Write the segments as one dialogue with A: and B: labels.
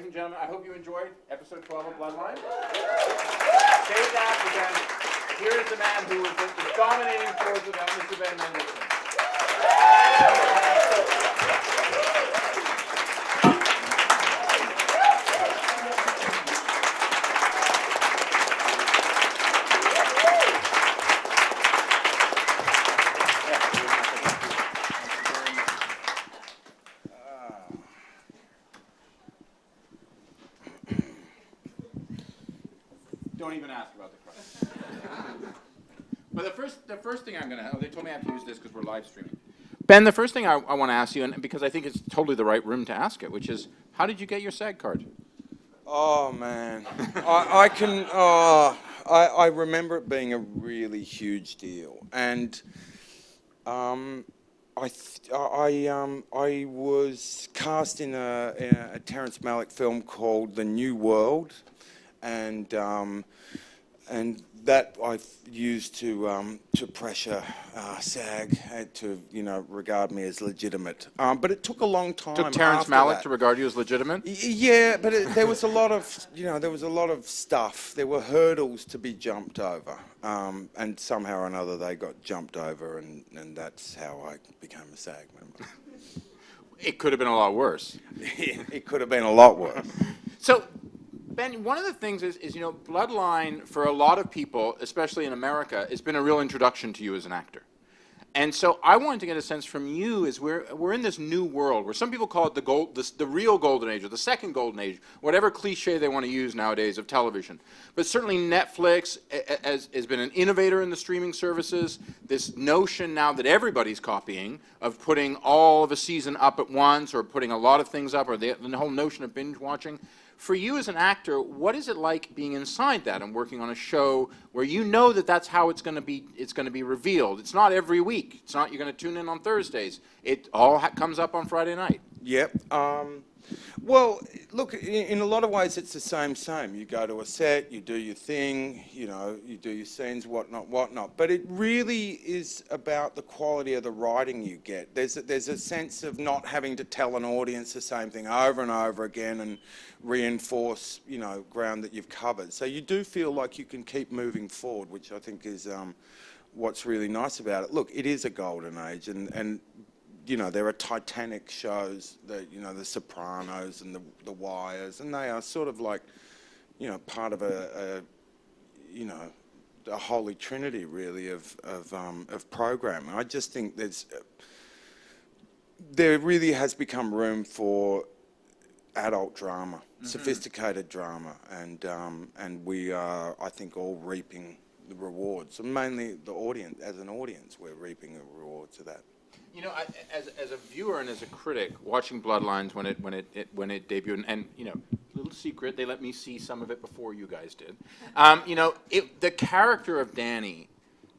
A: and gentlemen, I hope you enjoyed episode 12 of Bloodline. Save that, because here is the man who was the dominating force of that, Mr. Ben Mendelsohn. Don't even ask about the question. But the first thing I'm going to, they told me I have to use this because we're live streaming. Ben, the first thing I want to ask you, and because I think it's totally the right room to ask it, which is, how did you get your SAG card?
B: Oh man, I remember it being a really huge deal, and I was cast in a Terrence Malick film called The New World, and that I used to pressure SAG to regard me as legitimate. But it took a long time.
A: Took Terrence Malick to regard you as legitimate?
B: Yeah, but there was a lot of there was a lot of stuff. There were hurdles to be jumped over, and somehow or another they got jumped over, and that's how I became a SAG member.
A: It could have been a lot worse.
B: It could have been a lot worse.
A: So, Ben, one of the things is Bloodline, for a lot of people, especially in America, has been a real introduction to you as an actor. And so I wanted to get a sense from you, is we're in this new world where some people call it the real golden age, or the second golden age, whatever cliche they want to use nowadays of television. But certainly Netflix has been an innovator in the streaming services. This notion now that everybody's copying of putting all of a season up at once, or putting a lot of things up, or the whole notion of binge watching. For you as an actor, what is it like being inside that and working on a show where you know that that's how it's going to be revealed? It's not every week. It's not you're going to tune in on Thursdays. It all comes up on Friday night.
B: Yep. Well, look, in a lot of ways it's the same. You go to a set, you do your thing, you do your scenes, whatnot. But it really is about the quality of the writing you get. There's a sense of not having to tell an audience the same thing over and over again and reinforce, ground that you've covered. So you do feel like you can keep moving forward, which I think is what's really nice about it. Look, it is a golden age, and there are titanic shows, The Sopranos and The Wires, and they are sort of like, part of a holy trinity really of programming. I just think there really has become room for adult drama, sophisticated drama, and we are, I think, all reaping the rewards. And mainly the audience, as an audience, we're reaping the rewards of that.
A: As a viewer and as a critic, watching Bloodlines when it debuted, and little secret, they let me see some of it before you guys did. The character of Danny,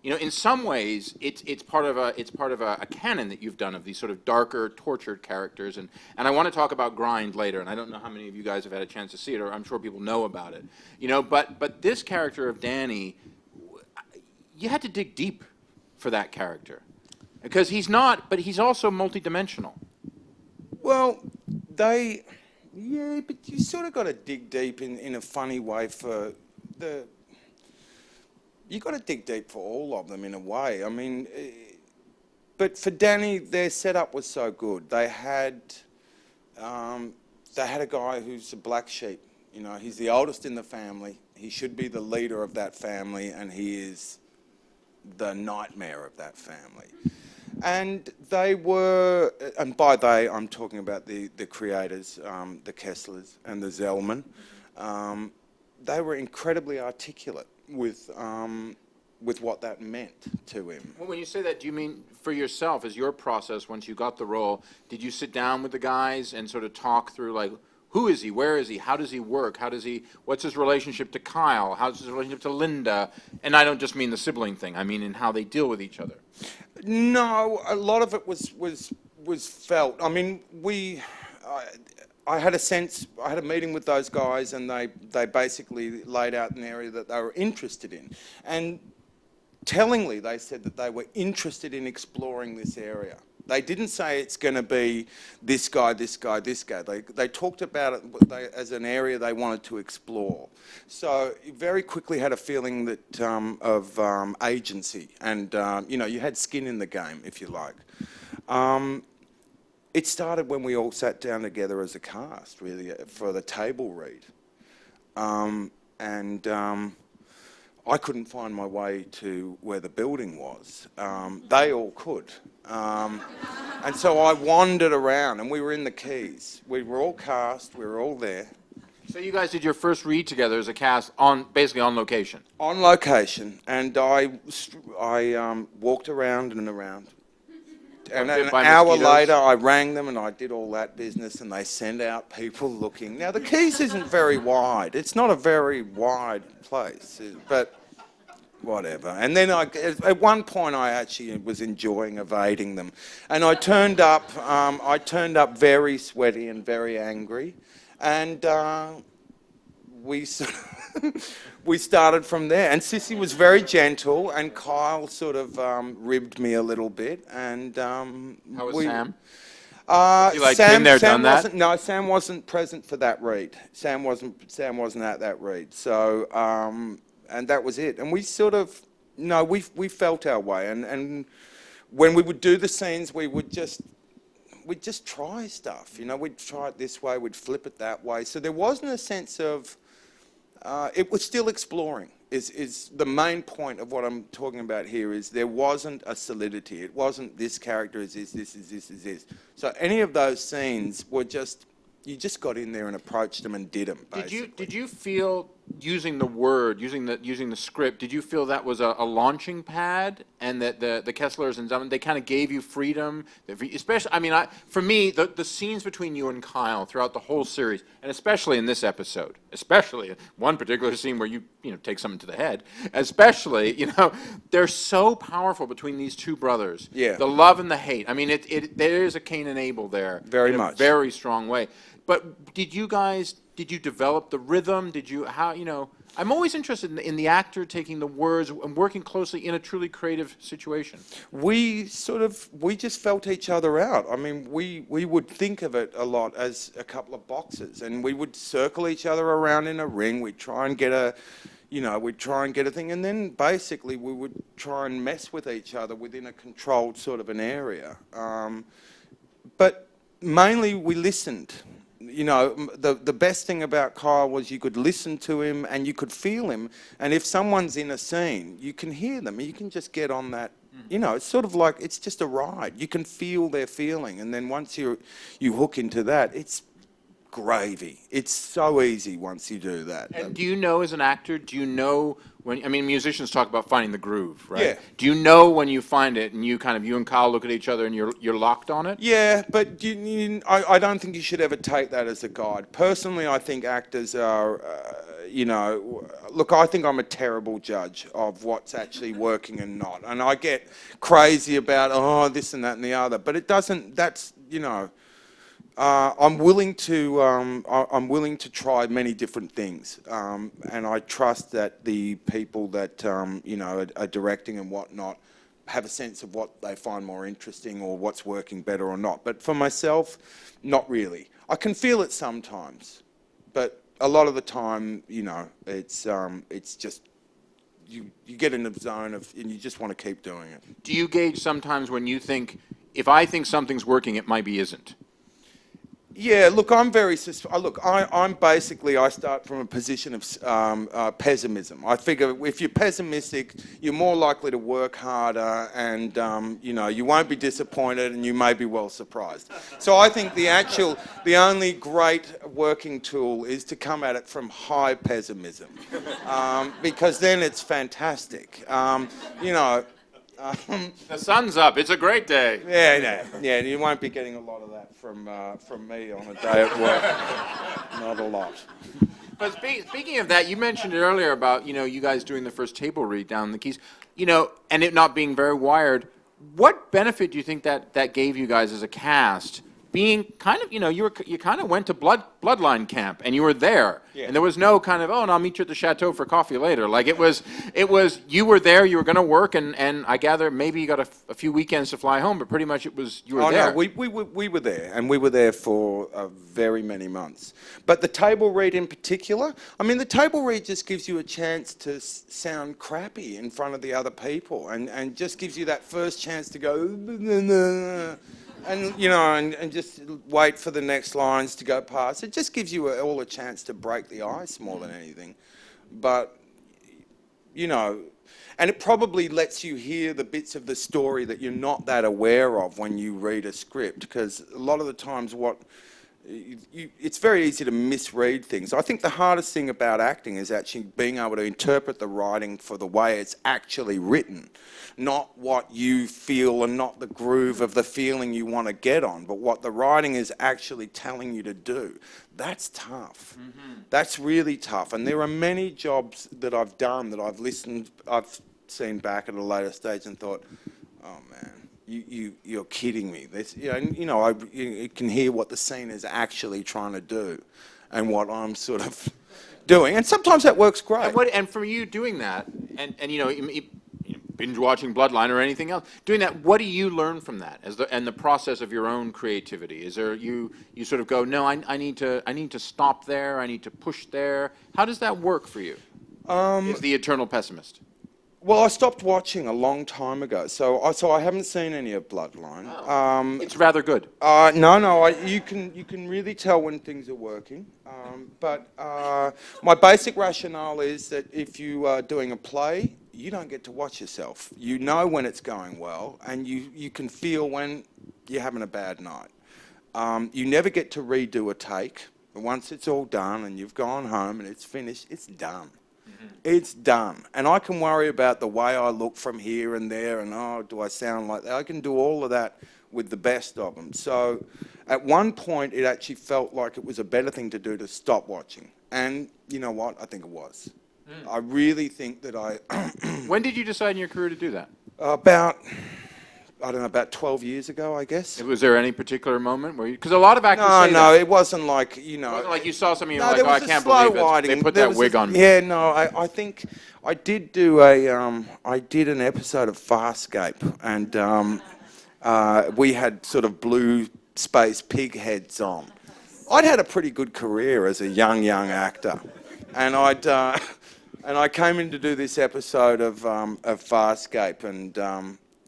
A: in some ways, it's part of a canon that you've done of these sort of darker, tortured characters, and I want to talk about Grind later, and I don't know how many of you guys have had a chance to see it, or I'm sure people know about it. But this character of Danny, you had to dig deep for that character. Because he's not, but he's also multidimensional.
B: Well, but you sort of got to dig deep in a funny way for you got to dig deep for all of them in a way. I mean, but for Danny, their setup was so good. They had a guy who's a black sheep. He's the oldest in the family. He should be the leader of that family, and he is the nightmare of that family. And they were, and by they, I'm talking about the creators, the Kesslers and the Zellman. They were incredibly articulate with what that meant to him.
A: Well, when you say that, do you mean for yourself, as your process, once you got the role, did you sit down with the guys and sort of talk through, like, who is he? Where is he? How does he work? What's his relationship to Kyle? How's his relationship to Linda? And I don't just mean the sibling thing. I mean in how they deal with each other.
B: No, a lot of it was felt. I mean, I had a sense, I had a meeting with those guys, and they basically laid out an area that they were interested in. And tellingly, they said that they were interested in exploring this area. They didn't say it's going to be this guy, this guy, this guy. They talked about it as an area they wanted to explore. So you very quickly had a feeling that of agency, and you had skin in the game, if you like. It started when we all sat down together as a cast, really, for the table read. I couldn't find my way to where the building was. They all could. And so I wandered around, and we were in the Keys. We were all cast, we were all there.
A: So you guys did your first read together as a cast basically on location?
B: On location, and I walked around and around. And an hour later, I rang them and I did all that business, and they send out people looking. Now, the Keys isn't very wide. It's not a very wide place, but whatever. And then at one point, I actually was enjoying evading them. And I turned up very sweaty and very angry. And we started from there, and Sissy was very gentle, and Kyle sort of ribbed me a little bit. And
A: how was Sam?
B: He like
A: been there, done that?
B: No, Sam wasn't present for that read. Sam wasn't at that read. So and that was it. And we sort of we felt our way, and when we would do the scenes, we'd just try stuff. We'd try it this way, we'd flip it that way. So there wasn't a sense of it was still exploring, is the main point of what I'm talking about here. Is there wasn't a solidity. It wasn't this character is this is this. So any of those scenes were just, you just got in there and approached them and did them, basically.
A: Did you feel, using the script, did you feel that was a launching pad, and that the Kesslers and Dominic, they kind of gave you freedom? Especially, for me, the scenes between you and Kyle throughout the whole series, and especially in this episode, especially one particular scene where you take someone to the head, especially, they're so powerful between these two brothers.
B: Yeah. The
A: love and the hate. There is a Cain and Abel there.
B: Very
A: in
B: much.
A: a very strong way. But did you develop the rhythm? I'm always interested in the actor taking the words and working closely in a truly creative situation.
B: We just felt each other out. We would think of it a lot as a couple of boxes, and we would circle each other around in a ring. We'd try and get a thing, and then basically we would try and mess with each other within a controlled sort of an area. But mainly we listened. The best thing about Kyle was you could listen to him and you could feel him. And if someone's in a scene, you can hear them. You can just get on that. It's sort of like, it's just a ride. You can feel their feeling. And then once you hook into that, it's gravy. It's so easy once you do that.
A: And do you know, as an actor, when, musicians talk about finding the groove, right?
B: Yeah.
A: Do you know when you find it and you and Kyle look at each other and you're locked on it?
B: Yeah, but I don't think you should ever take that as a guide. Personally, I think actors are, look, I think I'm a terrible judge of what's actually working and not. And I get crazy about, this and that and the other, but it doesn't, that's, I'm willing to try many different things, and I trust that the people that are directing and whatnot have a sense of what they find more interesting or what's working better or not. But for myself, not really. I can feel it sometimes, but a lot of the time, it's just you get in the zone and you just want to keep doing it.
A: Do you gauge sometimes when you think, if I think something's working, it might be isn't?
B: Yeah, look, I'm basically, I start from a position of pessimism. I figure if you're pessimistic, you're more likely to work harder, and you won't be disappointed, and you may be well surprised. So I think the only great working tool is to come at it from high pessimism, because then it's fantastic.
A: The sun's up. It's a great day.
B: Yeah. You won't be getting a lot of that from me on a day at work. Not a lot.
A: But speaking of that, you mentioned it earlier about you guys doing the first table read down in the Keys, and it not being very wired. What benefit do you think that gave you guys as a cast being kind of, you kind of went to bloodline camp and you were there, and there was no kind of, oh, and I'll meet you at the chateau for coffee later. Like it was you were there, you were going to work, and I gather maybe you got a few weekends to fly home, but pretty much it was you were there.
B: No, we were there, and we were there for very many months. But the table read in particular, I mean, the table read just gives you a chance to sound crappy in front of the other people, and just gives you that first chance to go, and and just wait for the next lines to go past. It just gives you all a chance to break the ice more than anything. But and it probably lets you hear the bits of the story that you're not that aware of when you read a script, because a lot of the times it's very easy to misread things. I think the hardest thing about acting is actually being able to interpret the writing for the way it's actually written, not what you feel and not the groove of the feeling you want to get on, but what the writing is actually telling you to do. That's tough. Mm-hmm. That's really tough. And there are many jobs that I've done that I've seen back at a later stage and thought, oh man, you're kidding me. This, you can hear what the scene is actually trying to do, and what I'm sort of doing, and sometimes that works great.
A: And for you doing that, and binge watching Bloodline or anything else, doing that, what do you learn from that and the process of your own creativity? Is there you sort of go, no, I need to stop there, I need to push there. How does that work for you? Is the eternal pessimist?
B: Well, I stopped watching a long time ago, so I haven't seen any of Bloodline.
A: Oh. It's rather good.
B: No, you can really tell when things are working. But my basic rationale is that if you are doing a play, you don't get to watch yourself. You know when it's going well, and you can feel when you're having a bad night. You never get to redo a take. Once it's all done and you've gone home and it's finished, it's done. It's done. And I can worry about the way I look from here and there and, oh, do I sound like that? I can do all of that with the best of them. So at one point, it actually felt like it was a better thing to do to stop watching. And you know what? I think it was. I really think that
A: When did you decide in your career to do that?
B: About 12 years ago, I guess.
A: Was there any particular moment where because a lot of actors say
B: No,
A: that.
B: it wasn't like,
A: It wasn't like you saw something and
B: No,
A: you're like, oh, I can't believe it. They put that wig on me.
B: Yeah, no, I think I did do I did an episode of Farscape, and we had sort of blue space pig heads on. I'd had a pretty good career as a young actor, and I came in to do this episode of Farscape, and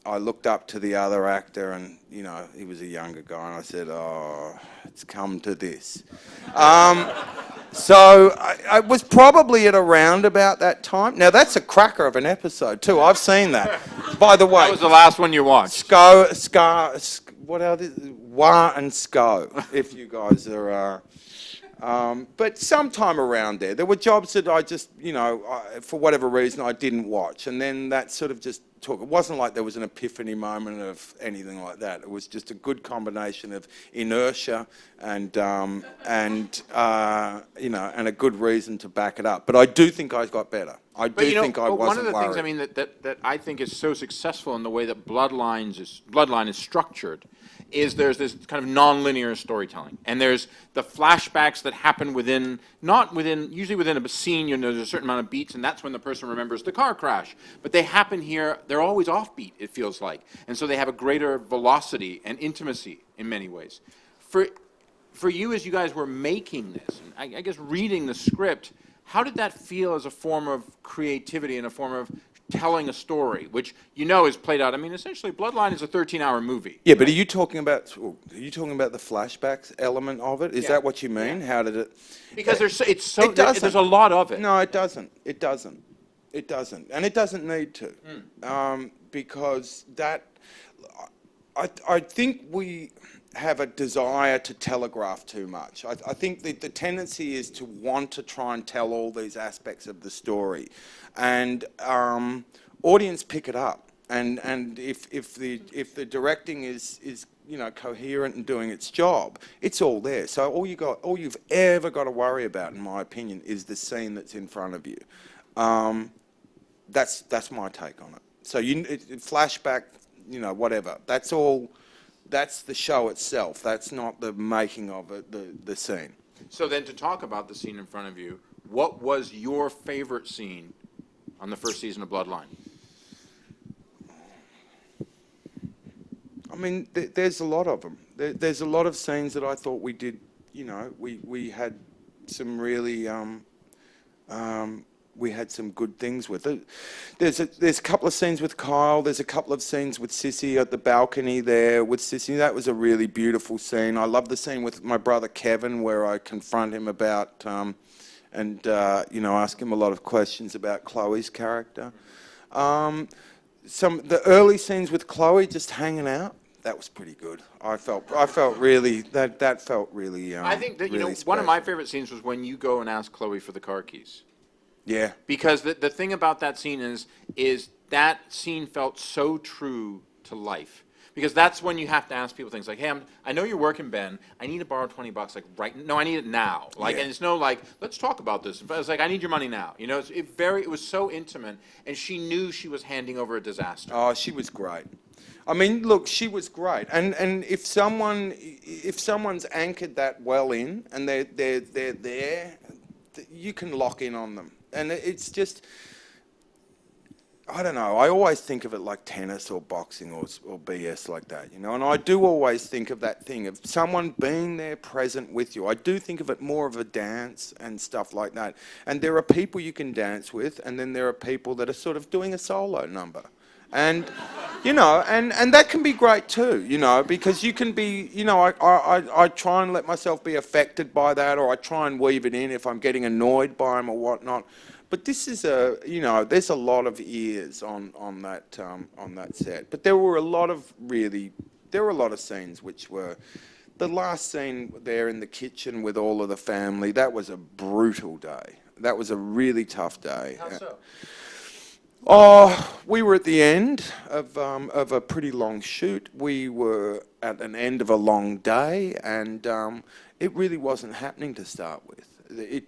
B: I looked up to the other actor, and he was a younger guy, and I said, "Oh, it's come to this." So I was probably at around about that time. Now that's a cracker of an episode too. I've seen that. By the way,
A: That was the last one you watched.
B: What are these? Wah and Sco, if you guys are. But sometime around there were jobs that I just, for whatever reason, I didn't watch. And then that sort of just took. It wasn't like there was an epiphany moment of anything like that. It was just a good combination of inertia and a good reason to back it up. But I do think I got better. I do think I wasn't
A: one of the
B: worried.
A: things, I mean, that I think is so successful in the way that Bloodline is structured is there's this kind of non-linear storytelling, and there's the flashbacks that happen usually within a scene. There's a certain amount of beats, and that's when the person remembers the car crash. But they happen here; they're always offbeat. It feels like, and so they have a greater velocity and intimacy in many ways. For you, as you guys were making this, and I guess reading the script, how did that feel as a form of creativity and a form of telling a story, which is played out? I mean, essentially, Bloodline is a 13-hour movie.
B: Yeah, but are you talking about the flashbacks element of it? Is that what you mean? Yeah. How did it?
A: Because there's a lot of it.
B: No, it doesn't. It doesn't, and it doesn't need to, because that. I think we have a desire to telegraph too much. I think the tendency is to want to try and tell all these aspects of the story, and audience pick it up. And if the directing is coherent and doing its job, it's all there. So all you've ever got to worry about, in my opinion, is the scene that's in front of you. That's my take on it. So flashback, whatever. That's all that's the show itself. That's not the making of it, the scene.
A: So then to talk about the scene in front of you, what was your favorite scene on the first season of Bloodline?
B: I mean, there's a lot of them. There's a lot of scenes that I thought we did, you know, we had some really, we had some good things with it. There's a couple of scenes with Kyle. There's a couple of scenes with Sissy at the balcony there with Sissy. That was a really beautiful scene. I love the scene with my brother Kevin where I confront him about, you know, ask him a lot of questions about Chloe's character. The early scenes with Chloe just hanging out. That was pretty good. I felt really that felt really.
A: I think that, you
B: really
A: know,
B: special.
A: one of my favorite scenes was when you go and ask Chloe for the car keys.
B: Yeah.
A: Because the thing about that scene is that scene felt so true to life. Because that's when you have to ask people things like, hey, I know you're working, Ben. I need to borrow $20, like right. No, I need it now. Like,
B: Yeah.
A: and it's no like, let's talk about this. But it's like, I need your money now. You know, it was so intimate, and she knew she was handing over a disaster.
B: Oh, she was great. I mean, look, she was great. And if someone's anchored that well in, and they're there, you can lock in on them. And it's just, I don't know, I always think of it like tennis or boxing or BS like that, you know, and I do always think of that thing of someone being there present with you. I do think of it more of a dance and stuff like that. And there are people you can dance with, and then there are people that are sort of doing a solo number. And, you know, and that can be great too, you know, because you can be, you know, I try and let myself be affected by that, or I try and weave it in if I'm getting annoyed by them or whatnot. But this is you know, there's a lot of ears on that set. But there were a lot of scenes which were, the last scene there in the kitchen with all of the family, that was a brutal day. That was a really tough day.
A: How so?
B: Oh, we were at the end of a pretty long shoot. We were at an end of a long day, and it really wasn't happening to start with. It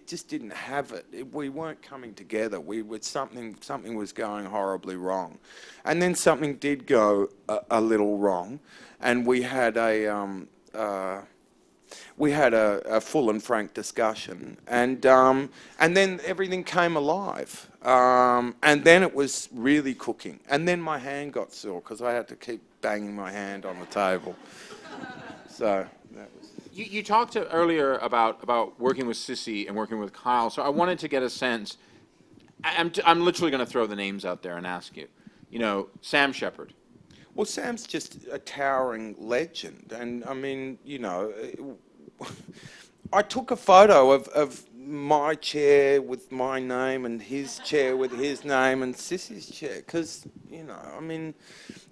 B: just didn't have it. We weren't coming together. Something was going horribly wrong, and then something did go a little wrong, and we had a full and frank discussion, and then everything came alive, and then it was really cooking, and then my hand got sore because I had to keep banging my hand on the table. So that was.
A: You talked earlier about working with Sissy and working with Kyle, so I wanted to get a sense. I'm literally going to throw the names out there and ask you. You know, Sam Shepard.
B: Well, Sam's just a towering legend, and I mean, you know, I took a photo of my chair with my name and his chair with his name and Sissy's chair, because, you know, I mean,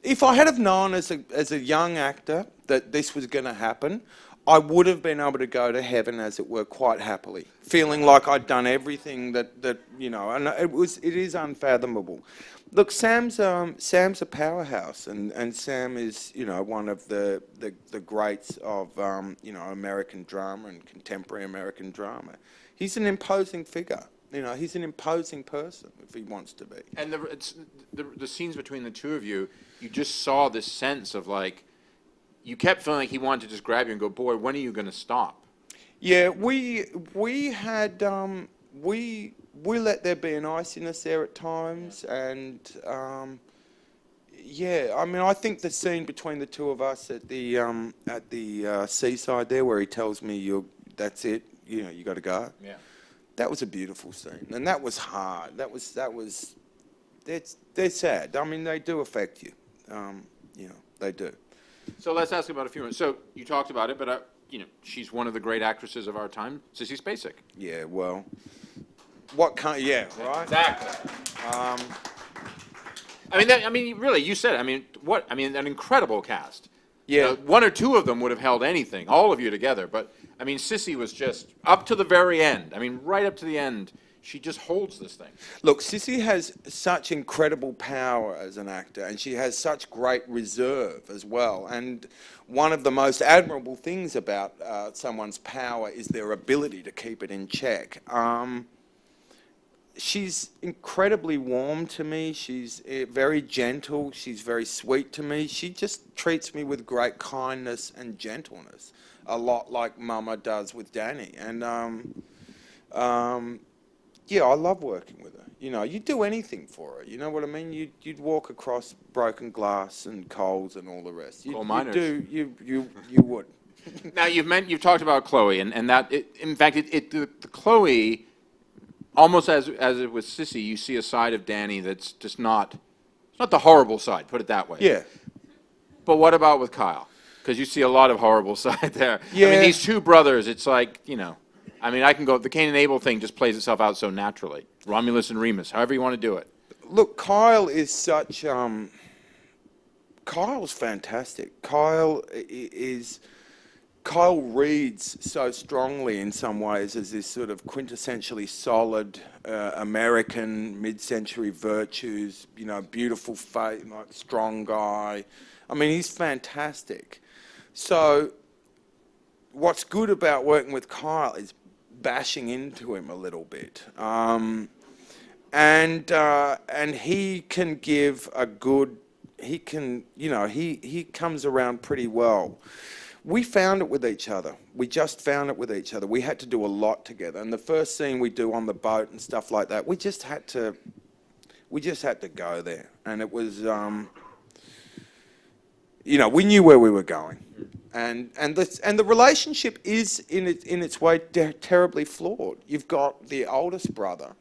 B: if I had have known as a young actor that this was going to happen, I would have been able to go to heaven, as it were, quite happily, feeling like I'd done everything that you know, and it is unfathomable. Look, Sam's a powerhouse, and Sam is, you know, one of the greats of you know, American drama and contemporary American drama. He's an imposing figure. You know, he's an imposing person if he wants to be.
A: And the scenes between the two of you, you just saw this sense of like, you kept feeling like he wanted to just grab you and go, boy, when are you going to stop?
B: Yeah, we had we let there be an iciness there at times, and yeah, I mean, I think the scene between the two of us at the seaside there, where he tells me that's it, you know, you got to go.
A: Yeah.
B: That was a beautiful scene, and that was hard. They're sad. I mean, they do affect you. You know, they do.
A: So let's ask about a few minutes. So you talked about it, but you know, she's one of the great actresses of our time, Sissy Spacek.
B: Yeah, well, what kind? Yeah, right.
A: Exactly. I mean, really, you said it. I mean, what? I mean, an incredible cast.
B: Yeah.
A: You know, one or two of them would have held anything, all of you together. But I mean, Sissy was just up to the very end. I mean, right up to the end. She just holds this thing.
B: Look, Sissy has such incredible power as an actor, and she has such great reserve as well. And one of the most admirable things about someone's power is their ability to keep it in check. she's incredibly warm to me. She's very gentle. She's very sweet to me. She just treats me with great kindness and gentleness, a lot like Mama does with Danny. And yeah, I love working with her. You know, you'd do anything for her. You know what I mean? You'd walk across broken glass and coals and all the rest.
A: Coal miners.
B: You would.
A: Now you've talked about Chloe, and that in fact the Chloe, almost as it was Sissy, you see a side of Danny that's just not, it's not the horrible side, put it that way.
B: Yeah.
A: But what about with Kyle? Because you see a lot of horrible side there.
B: Yeah.
A: I mean, these two brothers, it's like, you know, I mean, I can go, the Cain and Abel thing just plays itself out so naturally. Romulus and Remus, however you want to do it.
B: Look, Kyle is such, Kyle's fantastic. Kyle reads so strongly in some ways as this sort of quintessentially solid American mid-century virtues, you know, beautiful face, like strong guy. I mean, he's fantastic. So what's good about working with Kyle is bashing into him a little bit. And he can give a good, he can, you know, he comes around pretty well. We found it with each other. We just found it with each other. We had to do a lot together. And the first scene we do on the boat and stuff like that, we just had to go there. And it was, you know, we knew where we were going. And the relationship is in its way terribly flawed. You've got the oldest brother,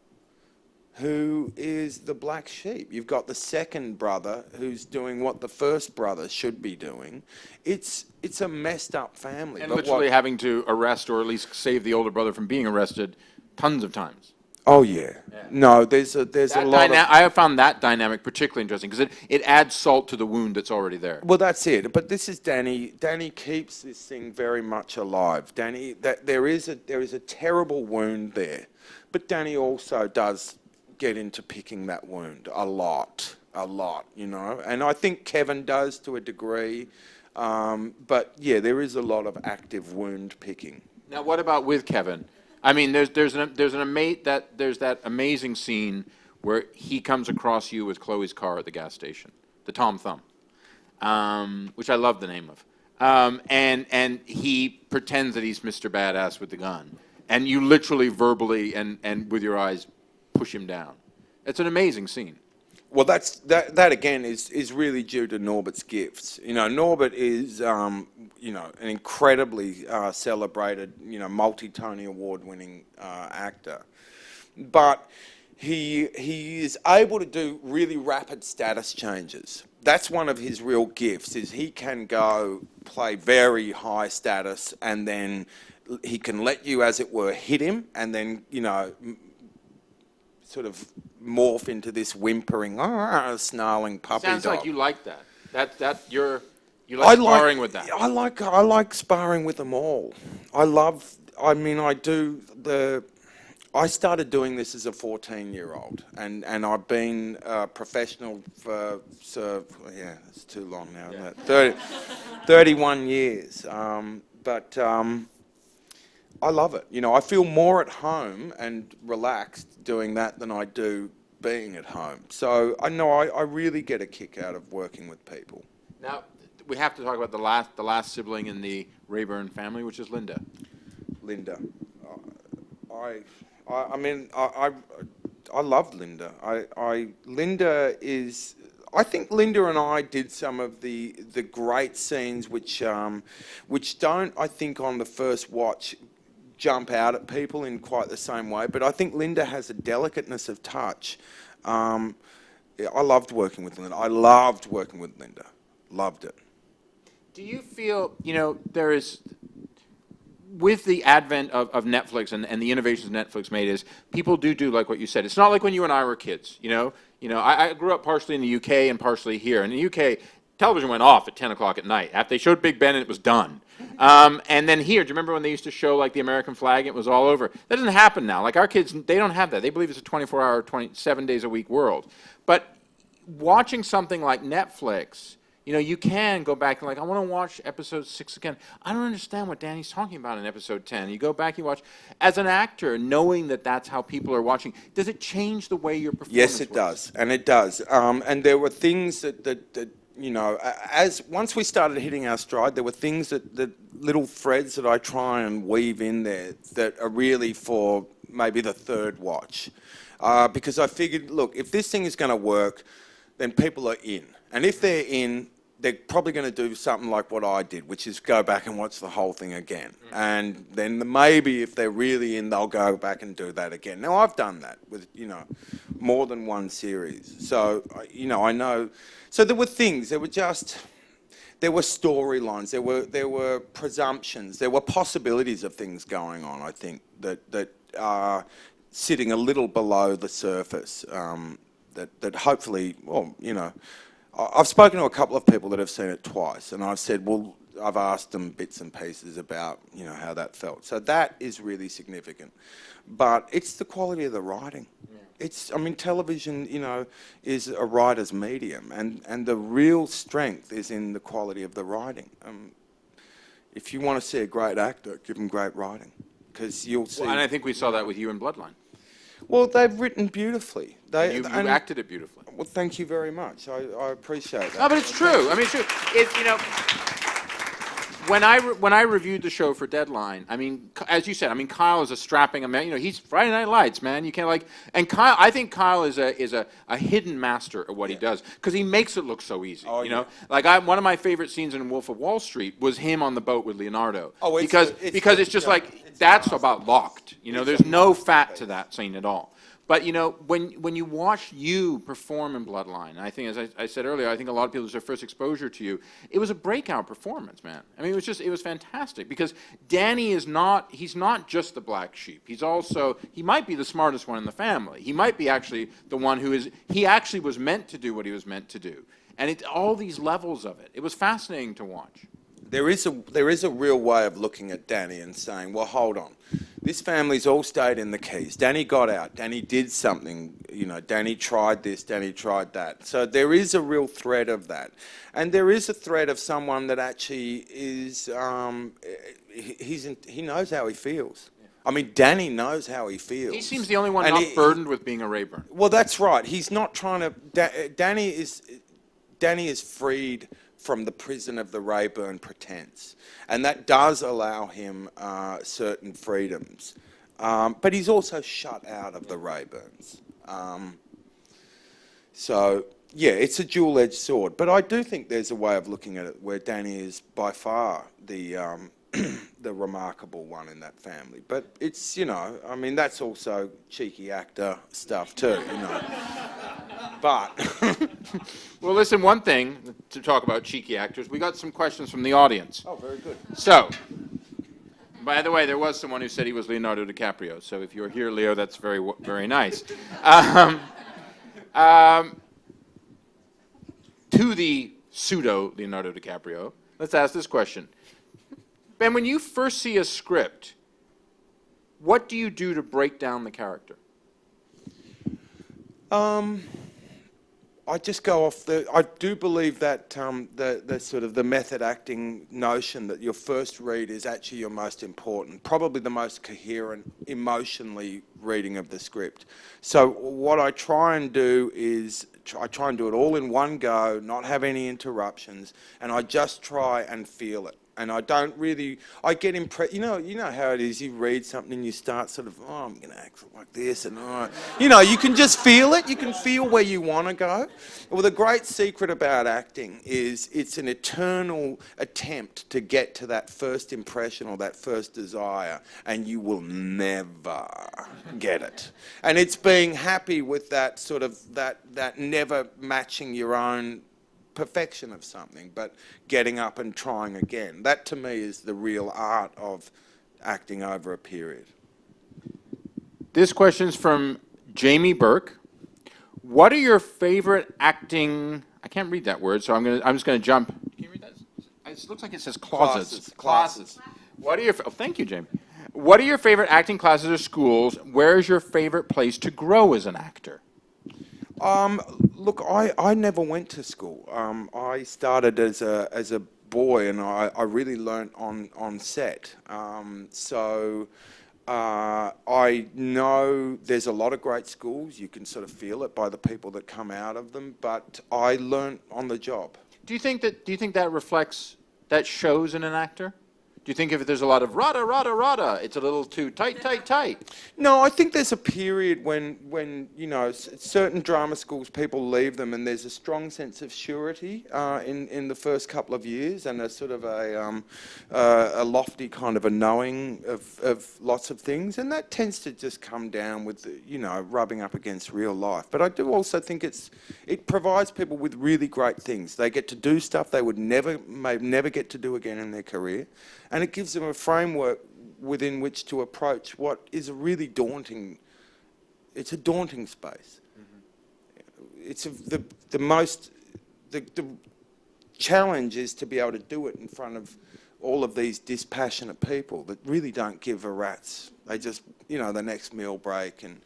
B: who is the black sheep. You've got the second brother who's doing what the first brother should be doing. It's a messed up family.
A: And literally having to arrest or at least save the older brother from being arrested tons of times.
B: Oh yeah. No, there's a lot of...
A: I have found that dynamic particularly interesting because it adds salt to the wound that's already there.
B: Well, that's it. But this is Danny. Danny keeps this thing very much alive. Danny, there is a terrible wound there, but Danny also does get into picking that wound a lot, you know. And I think Kevin does to a degree, but yeah, there is a lot of active wound picking.
A: Now, what about with Kevin? I mean, there's that amazing scene where he comes across you with Chloe's car at the gas station, the Tom Thumb, which I love the name of, and he pretends that he's Mr. Badass with the gun, and you literally verbally and with your eyes push him down. It's an amazing scene.
B: Well, that again is really due to Norbert's gifts. You know, Norbert is you know, an incredibly celebrated, you know, multi-Tony Award-winning actor, but he is able to do really rapid status changes. That's one of his real gifts. Is he can go play very high status, and then he can let you, as it were, hit him, and then, you know, sort of morph into this whimpering, snarling puppy dog.
A: Sounds like you like that. You like sparring with that.
B: I like sparring with them all. I started doing this as a 14-year-old, and I've been a professional for, yeah, it's too long now, isn't it? 31 years. But I love it. You know, I feel more at home and relaxed doing that than I do being at home. So I know I really get a kick out of working with people.
A: Now, we have to talk about the last sibling in the Rayburn family, which is Linda.
B: Linda. I mean, I love Linda. Linda is... I think Linda and I did some of the great scenes which don't, I think, on the first watch, jump out at people in quite the same way, but I think Linda has a delicateness of touch. I loved working with Linda. I loved working with Linda. Loved it.
A: Do you feel, you know, there is, with the advent of Netflix and the innovations Netflix made, is people do like what you said. It's not like when you and I were kids, you know. I grew up partially in the UK and partially here. In the UK, television went off at 10 o'clock at night. After they showed Big Ben, it was done. And then here, do you remember when they used to show like the American flag? It was all over. That doesn't happen now. Like our kids, they don't have that. They believe it's a 24-hour, 27 days a week world. But watching something like Netflix, You know, you can go back and like, I want to watch episode 6 again. I don't understand what Danny's talking about in episode 10. You go back, you watch. As an actor, knowing that that's how people are watching, does it change the way your performance
B: Yes, it
A: works?
B: does, and it does. And there were things that you know, as once we started hitting our stride, there were things that little threads that I try and weave in there that are really for maybe the third watch, because I figured, look, if this thing is going to work, then people are in, and if they're in, they're probably going to do something like what I did, which is go back and watch the whole thing again. And then maybe if they're really in, they'll go back and do that again. Now, I've done that with, you know, more than one series. So, you know, I know. So there were things, there were storylines, there were presumptions, there were possibilities of things going on, I think, that are sitting a little below the surface, that hopefully, well, you know, I've spoken to a couple of people that have seen it twice, and I've said, well, I've asked them bits and pieces about, you know, how that felt. So that is really significant. But it's the quality of the writing. Yeah. I mean, television, you know, is a writer's medium, and the real strength is in the quality of the writing. If you want to see a great actor, give them great writing, because you'll see.
A: Well, and I think we saw that with you in Bloodline.
B: Well, they've written beautifully.
A: You acted it beautifully.
B: Well, thank you very much. I appreciate that.
A: No, but it's true. I mean, it's true. It's, you know, when I reviewed the show for Deadline, I mean, as you said, I mean, Kyle is a strapping man. You know, he's Friday Night Lights, man. You can't like. And Kyle, I think Kyle is a hidden master at what he does because he makes it look so easy. Oh, you know, like one of my favorite scenes in Wolf of Wall Street was him on the boat with Leonardo. Oh, because it's just like that's about locked. You know, there's no fat to that scene at all. But, you know, when you watch you perform in Bloodline, I think, as I said earlier, I think a lot of people, it's their first exposure to you. It was a breakout performance, man. I mean, it was fantastic because Danny he's not just the black sheep. He might be the smartest one in the family. He might be actually the one he actually was meant to do what he was meant to do. And all these levels of it. It was fascinating to watch.
B: There is a real way of looking at Danny and saying, well, hold on. This family's all stayed in the Keys. Danny got out. Danny did something. You know, Danny tried this. Danny tried that. So there is a real thread of that. And there is a thread of someone that actually is, he knows how he feels. I mean, Danny knows how he feels.
A: He seems the only one not burdened with being a Rayburn.
B: Well, that's right. He's not trying to, Danny is freed from the prison of the Rayburn pretense. And that does allow him certain freedoms. But he's also shut out of the Rayburns. So, yeah, it's a dual-edged sword. But I do think there's a way of looking at it where Danny is by far the remarkable one in that family. But it's, you know, I mean, that's also cheeky actor stuff too, you know. But...
A: Well, listen, one thing to talk about cheeky actors, we got some questions from the audience.
B: Oh, very good.
A: So, by the way, there was someone who said he was Leonardo DiCaprio. So if you're here, Leo, that's very, very nice. To the pseudo Leonardo DiCaprio, let's ask this question. Ben, when you first see a script, what do you do to break down the character?
B: I just go off I do believe that the sort of the method acting notion that your first read is actually your most important, probably the most coherent, emotionally reading of the script. So what I try and do is I try and do it all in one go, not have any interruptions, and I just try and feel it. And I don't really, I get impressed, you know how it is, you read something and you start sort of, oh, I'm going to act like this, and you know, you can just feel it, you can feel where you want to go. Well, the great secret about acting is it's an eternal attempt to get to that first impression or that first desire, and you will never get it. And it's being happy with that sort of, that never matching your own perfection of something, but getting up and trying again. That to me is the real art of acting over a period.
A: This question's from Jamie Burke. What are your favorite acting? I can't read that word, so I'm just gonna jump. Can you read that? It looks like it says closets.
B: Classes.
A: What are your? Oh, thank you, Jamie. What are your favorite acting classes or schools? Where is your favorite place to grow as an actor?
B: Look, I never went to school. I started as a boy, and I really learnt on set. I know there's a lot of great schools. You can sort of feel it by the people that come out of them. But I learnt on the job.
A: Do you think that reflects, that shows in an actor? Do you think if there's a lot of rada, rada, rada, it's a little too tight, tight, tight?
B: No, I think there's a period when you know, certain drama schools, people leave them, and there's a strong sense of surety in the first couple of years, and a sort of a lofty kind of a knowing of lots of things, and that tends to just come down with you know, rubbing up against real life. But I do also think it provides people with really great things. They get to do stuff they would may never get to do again in their career. And it gives them a framework within which to approach what is a really daunting, it's a daunting space. Mm-hmm. It's the challenge is to be able to do it in front of all of these dispassionate people that really don't give a rat's. They just, you know, the next meal break, and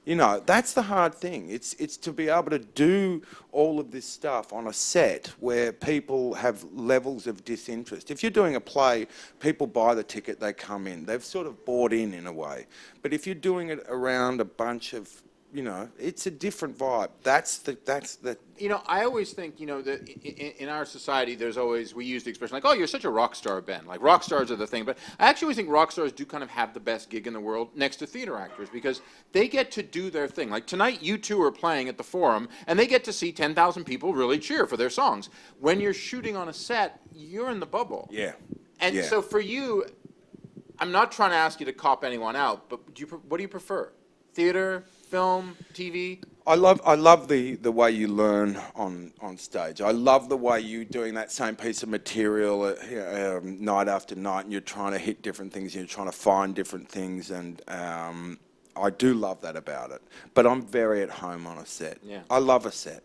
B: you know, that's the hard thing. It's to be able to do all of this stuff on a set where people have levels of disinterest. If you're doing a play, people buy the ticket, they come in. They've sort of bought in a way. But if you're doing it around a bunch of, you know, it's a different vibe. That's the.
A: You know, I always think, you know, that in our society, there's always, we use the expression like, oh, you're such a rock star, Ben. Like, rock stars are the thing. But I actually always think rock stars do kind of have the best gig in the world next to theater actors, because they get to do their thing. Like, tonight, you two are playing at the Forum, and they get to see 10,000 people really cheer for their songs. When you're shooting on a set, you're in the bubble.
B: Yeah.
A: And so for you, I'm not trying to ask you to cop anyone out, but what do you prefer? Theater, film, TV?
B: I love the way you learn on stage. I love the way you doing that same piece of material night after night, and you're trying to hit different things, and you're trying to find different things, and I do love that about it. But I'm very at home on a set.
A: Yeah.
B: I love a set.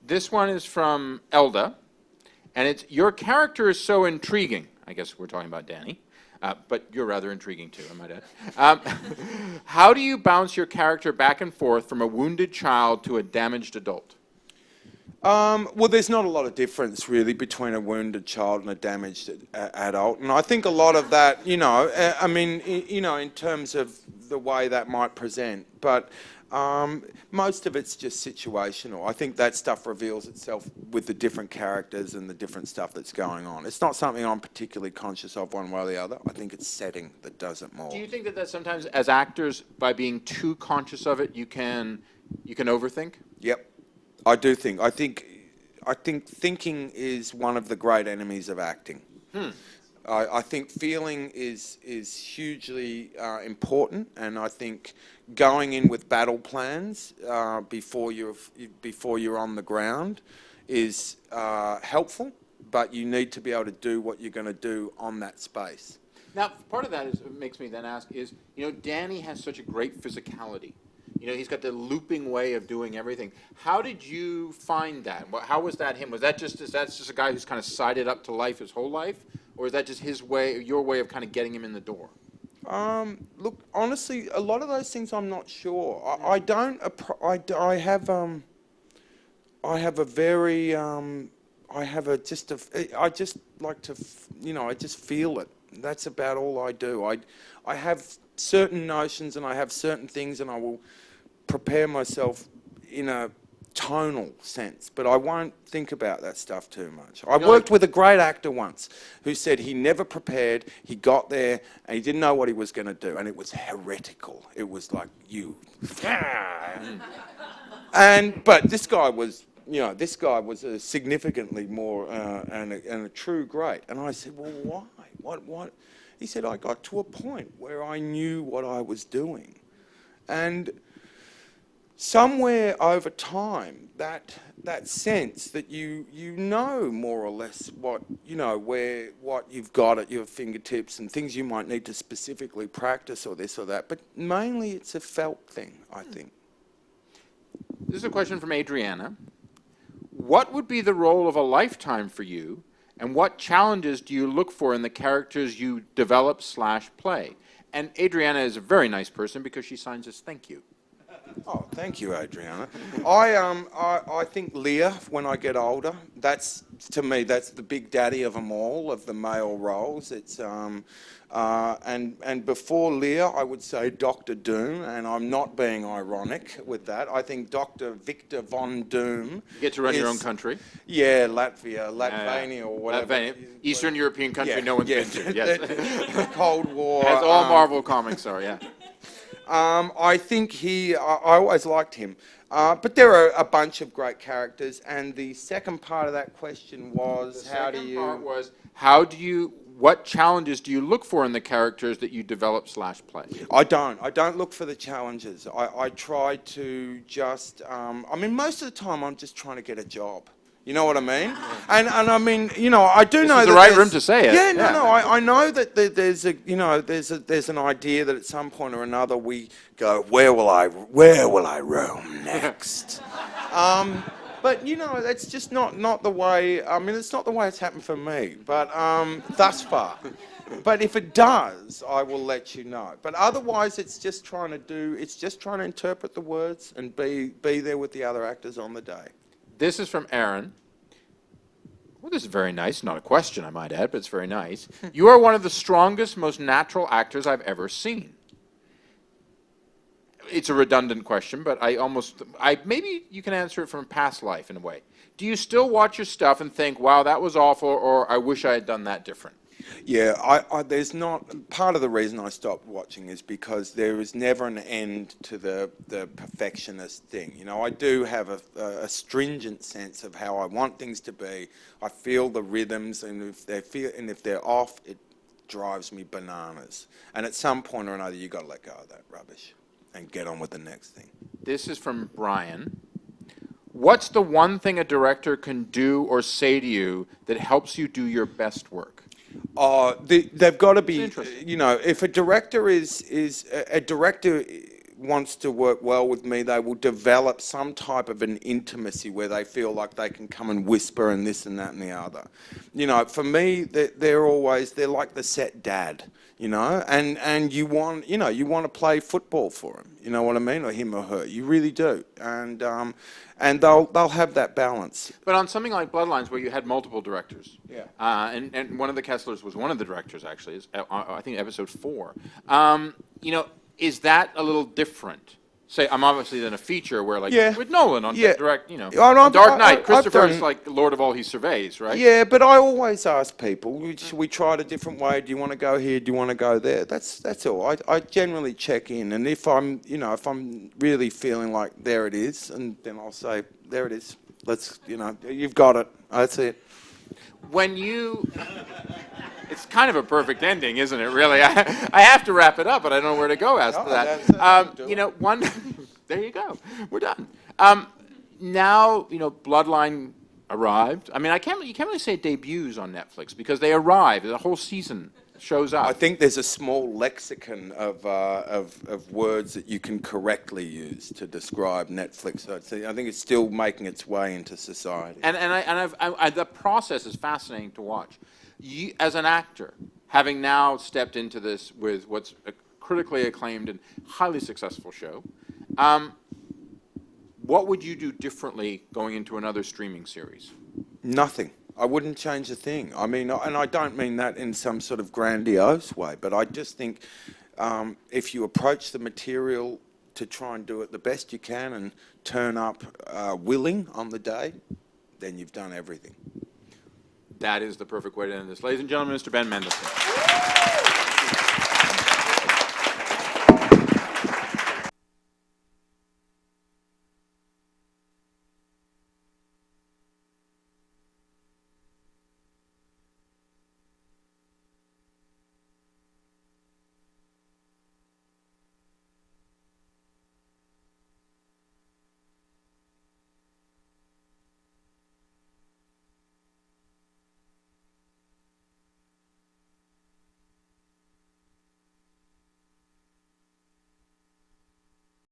A: This one is from Elda, and it's, your character is so intriguing. I guess we're talking about Danny. But you're rather intriguing too, I might add. How do you bounce your character back and forth from a wounded child to a damaged adult?
B: Well, there's not a lot of difference really between a wounded child and a damaged adult, and I think a lot of that, you know, I mean, you know, in terms of the way that might present, but most of it's just situational. I think that stuff reveals itself with the different characters and the different stuff that's going on. It's not something I'm particularly conscious of one way or the other. I think it's setting that does it more.
A: Do you think that sometimes, as actors, by being too conscious of it, you can overthink?
B: Yep, I do think. I think thinking is one of the great enemies of acting. I think feeling is hugely important, and I think going in with battle plans before you're on the ground is helpful, but you need to be able to do what you're going to do on that space.
A: Now, part of that makes me then ask is, you know, Danny has such a great physicality. You know, he's got the looping way of doing everything. How did you find that? How was that him? Is that just a guy who's kind of sided up to life his whole life? Or is that just his way, your way of kind of getting him in the door?
B: Look, honestly, a lot of those things I'm not sure. I just like to, you know, I just feel it. That's about all I do. I have certain notions and I have certain things, and I will prepare myself in a tonal sense, but I won't think about that stuff too much. I worked with a great actor once who said he never prepared, he got there and he didn't know what he was going to do, and it was heretical. It was like, but this guy was, you know, a significantly more and a true great. And I said, well, why? What? He said, I got to a point where I knew what I was doing. And somewhere over time, that sense that you know more or less what you've got at your fingertips and things you might need to specifically practice or this or that, but mainly it's a felt thing, I think.
A: This is a question from Adriana. What would be the role of a lifetime for you, and what challenges do you look for in the characters you develop/play? And Adriana is a very nice person because she signs us thank you.
B: Oh, thank you, Adriana. I think Lear, when I get older, that's, to me, that's the big daddy of them all, of the male roles. It's and before Lear, I would say Dr. Doom, and I'm not being ironic with that. I think Dr. Victor Von Doom.
A: You get to run your own country.
B: Yeah, Latvania or whatever.
A: Latvania. Eastern European country no one's been to. Yes.
B: The Cold War.
A: As all Marvel comics are, yeah.
B: I think I always liked him. But there are a bunch of great characters, and the second part of that question was,
A: how do you, what challenges do you look for in the characters that you develop / play?
B: I don't look for the challenges. I try to just, I mean, most of the time I'm just trying to get a job. You know what I mean? And I mean, you know, I do know that
A: this is the right room to say it.
B: Yeah, no, I know that there's a, you know, there's an idea that at some point or another we go, where will I roam next? But you know, that's just not the way. I mean, it's not the way it's happened for me. But thus far. But if it does, I will let you know. But otherwise, it's just trying to interpret the words and be there with the other actors on the day.
A: This is from Aaron. Well, this is very nice. Not a question, I might add, but it's very nice. You are one of the strongest, most natural actors I've ever seen. It's a redundant question, but maybe you can answer it from past life in a way. Do you still watch your stuff and think, wow, that was awful, or I wish I had done that different?
B: Yeah, there's not, part of the reason I stopped watching is because there is never an end to the perfectionist thing. You know, I do have a stringent sense of how I want things to be. I feel the rhythms, and if they're off, it drives me bananas. And at some point or another, you've got to let go of that rubbish and get on with the next thing. This
A: is from Brian. What's the one thing a director can do or say to you that helps you do your best work?
B: They've got to be, you know, if a director a director wants to work well with me, they will develop some type of an intimacy where they feel like they can come and whisper and this and that and the other. You know, for me, they're like the set dad, you know, and you want to play football for him, you know what I mean, or him or her. You really do, and they'll have that balance.
A: But on something like Bloodlines, where you had multiple directors,
B: yeah,
A: and one of the Kesslers was one of the directors actually, I think episode 4. You know, is that a little different? Say, I'm obviously then a feature where, like, with Nolan on direct, you know, on Dark Knight, Christopher's like Lord of all he surveys, right?
B: Yeah, but I always ask people, we tried a different way. Do you want to go here? Do you want to go there? That's all. I generally check in, and if I'm really feeling like there it is, and then I'll say, there it is. Let's, you know, you've got it. That's it.
A: When you... It's kind of a perfect ending, isn't it, really? I have to wrap it up, but I don't know where to go after that. You know, there you go. We're done. Now, you know, Bloodline arrived. I mean, you can't really say it debuts on Netflix because they arrive. The whole season shows up.
B: I think there's a small lexicon of words that you can correctly use to describe Netflix. So I think it's still making its way into society.
A: And the process is fascinating to watch. You, as an actor, having now stepped into this with what's a critically acclaimed and highly successful show, what would you do differently going into another streaming series?
B: Nothing. I wouldn't change a thing. I mean, and I don't mean that in some sort of grandiose way, but I just think if you approach the material to try and do it the best you can and turn up willing on the day, then you've done everything.
A: That is the perfect way to end this. Ladies and gentlemen, Mr. Ben Mendelsohn.